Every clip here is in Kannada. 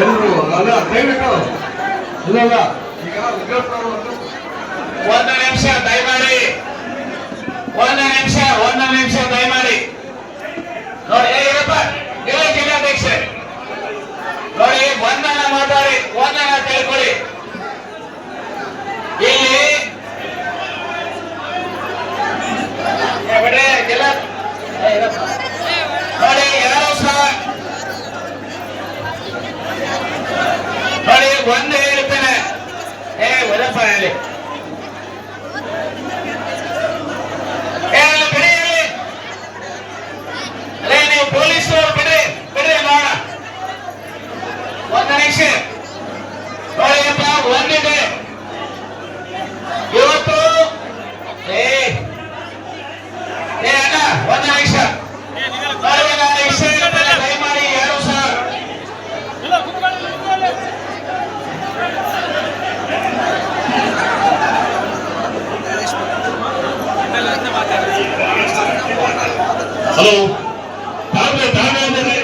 ಎಲ್ಲರೂ ಅಲ್ಲ ದಯವಿಟ್ಟು ಇಲ್ಲಲ್ಲ ಈಗ ಒಂದು ನಿಮಿಷ ದಯಮಾಡಿ ಒಂದು ನಿಮಿಷ ದಯಮಾಡಿ ನೋಡಿ ಏನಪ್ಪ ಇಲ್ಲ ಜಿಲ್ಲಾಧ್ಯಕ್ಷ ನೋಡಿ ಒಂದನ ಮಾತಾಡಿ ಒಂದನ ತಿಳ್ಕೊಳ್ಳಿ ಇಲ್ಲಿ ಬಿಡ್ರಿ ಜಿಲ್ಲಾ ನೋಡಿ ಯಾರು ಸಹ ನೋಡಿ ಒಂದು ಹೇಳ್ತೇನೆ ವರಪ್ಪ ಹೇಳಿ ನೀವು ಪೊಲೀಸರು ಬಿಡ್ರಿ ನೋಡ ಒಂದು ನಿಮಿಷ ನೋಡಿಯಪ್ಪ ಒಂದಿದೆ ಇವತ್ತು ಅಣ್ಣ ಒಂದು ನಿಮಿಷ ನೋಡಿ ನಾನು ವಿಷಯ ಹೇಳ್ತೇನೆ ದಯಮಾಡಿ ಯಾರು ಸಹ ಹಲೋ ತಾಳ್ಮೆ ಅಂದರೆ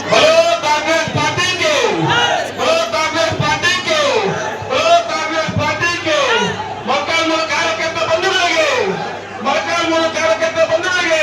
बोलो कांग्रेस पार्टी के बोलो कांग्रेस पार्टी के बोलो कांग्रेस पार्टी के ಮೊಳಕಾಲ್ಮೂರು ಕಾರ್ಯಕರ್ತ ಬಂಧುಗಳಿಗೆ ಮೊಳಕಾಲ್ಮೂರು ಕಾರ್ಯಕರ್ತ ಬಂಧುಗಳಿಗೆ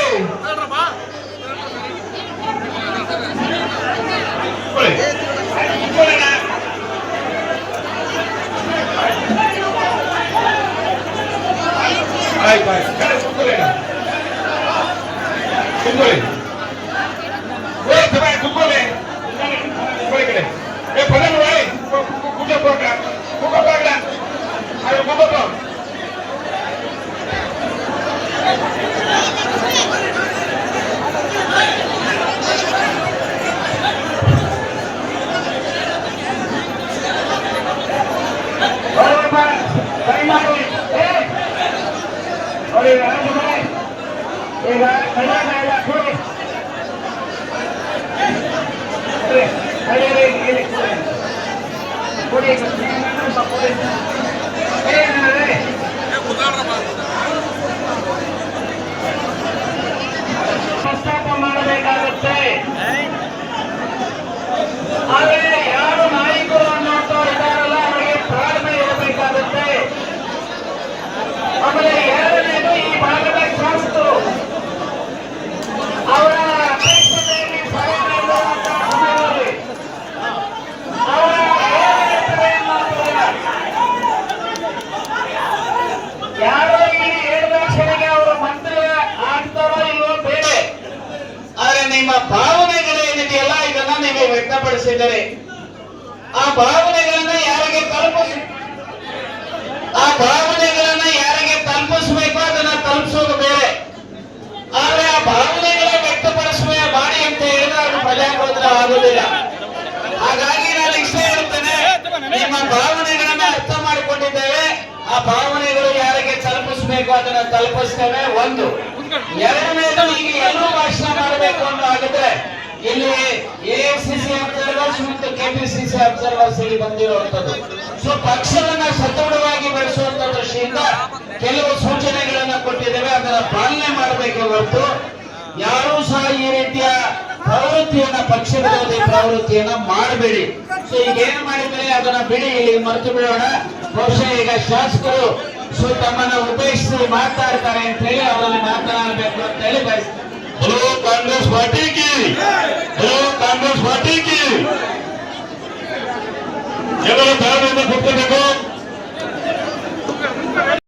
ಪ್ರಸ್ತಾಪ ಮಾಡಬೇಕಾಗುತ್ತೆ. ಆದರೆ ಯಾರು ನಾಯಕರು ಅನ್ನೋದು ಇದ್ದಾರಲ್ಲ ಅವರಿಗೆ ತಾಳ್ಮೆ ಇರಬೇಕಾಗುತ್ತೆ. ಆಮೇಲೆ ಎರಡನೇದು ಈ ಭಾಗದ ಶಾಸಕರು ಅವರ ಅಪೇಕ್ಷೆಯಲ್ಲಿ ಸರಿಯಾಗಿರುವಂತ ಸಮಯದಲ್ಲಿ ಅವರ ಯಾರೋ ಇಲ್ಲಿ ಹೇಳಿದ ಕ್ಷಣಿಗೆ ಅವರು ಮಂತ್ರಿ ಆಗ್ತಾರೋ ಇಲ್ವೋ ಬೇರೆ, ಆದರೆ ನಿಮ್ಮ ಭಾವನೆಗಳೇನಿದೆಯಲ್ಲ ಇದನ್ನ ನೀವು ವ್ಯಕ್ತಪಡಿಸಿದರೆ ಆ ಭಾವನೆಗಳನ್ನ ಯಾರಿಗೆ ತಲುಪಿಸಬೇಕು ಅದನ್ನ ತಲುಪಿಸೋದು ಬೇರೆ. ಆದ್ರೆ ಆ ಭಾವನೆಗಳ ವ್ಯಕ್ತಪಡಿಸುವ ಮಾಡಿ ಅಂತ ಹೇಳಿದ್ರೆ ಅದು ಪ್ರಜಾಪ್ರಭುತ್ವ ಆಗುದಿಲ್ಲ. ಹಾಗಾಗಿ ನಾನು ಇಷ್ಟ ಹೇಳುತ್ತೇನೆ, ನಿಮ್ಮ ಭಾವನೆಗಳನ್ನ ಅರ್ಥ ಮಾಡಿಕೊಂಡಿದ್ದೇವೆ. ಆ ಭಾವನೆಗಳು ಯಾರಿಗೆ ತಲುಪಿಸಬೇಕು ಅದನ್ನ ತಲುಪಿಸ್ತೇವೆ. ಒಂದು ಎರಡನೇದು ಈಗ ಎಲ್ಲರೂ ಭಾಷಣ ಮಾಡಬೇಕು ಅಂತ ಆಗಿದ್ರೆ ಇಲ್ಲಿ ಎಐಸಿಸಿ ಅಬ್ಸರ್ವರ್ಸ್ ಮತ್ತು ಕೆಪಿಸಿಸಿ ಅಬ್ಸರ್ವರ್ಸ್ ಇಲ್ಲಿ ಬಂದಿರುವಂತದ್ದು. ಸೊ ಪಕ್ಷವನ್ನ ಸದೃಢವಾಗಿ ಬೆಳೆಸುವಂತ ದೃಷ್ಟಿಯಿಂದ ಕೆಲವು ಸೂಚನೆಗಳನ್ನ ಕೊಟ್ಟಿದ್ದೇವೆ, ಅದನ್ನ ಪಾಲನೆ ಮಾಡಬೇಕು ಹೊರತು ಯಾರೂ ಸಹ ಈ ರೀತಿಯ ಪ್ರವೃತ್ತಿಯನ್ನ ಪಕ್ಷ ವಿರೋಧಿ ಪ್ರವೃತ್ತಿಯನ್ನ ಮಾಡಬೇಡಿ. ಸೊ ಈಗ ಏನ್ ಮಾಡಿದ್ರೆ ಅದನ್ನ ಬಿಡಿ, ಇಲ್ಲಿ ಮರೆತು ಬಿಡೋಣ. ಬಹುಶಃ ಈಗ ಶಾಸಕರು ಸೊ ತಮ್ಮನ್ನ ಉದ್ದೇಶಿಸಿ ಮಾತಾಡ್ತಾರೆ ಅಂತ ಹೇಳಿ ಅವರಲ್ಲಿ ಮಾತನಾಡಬೇಕು ಅಂತ ಹೇಳಿ ಬಯಸ್ತಾರೆ. ಕಾಂಗ್ರೆಸ್ ಪಾರ್ಟಿ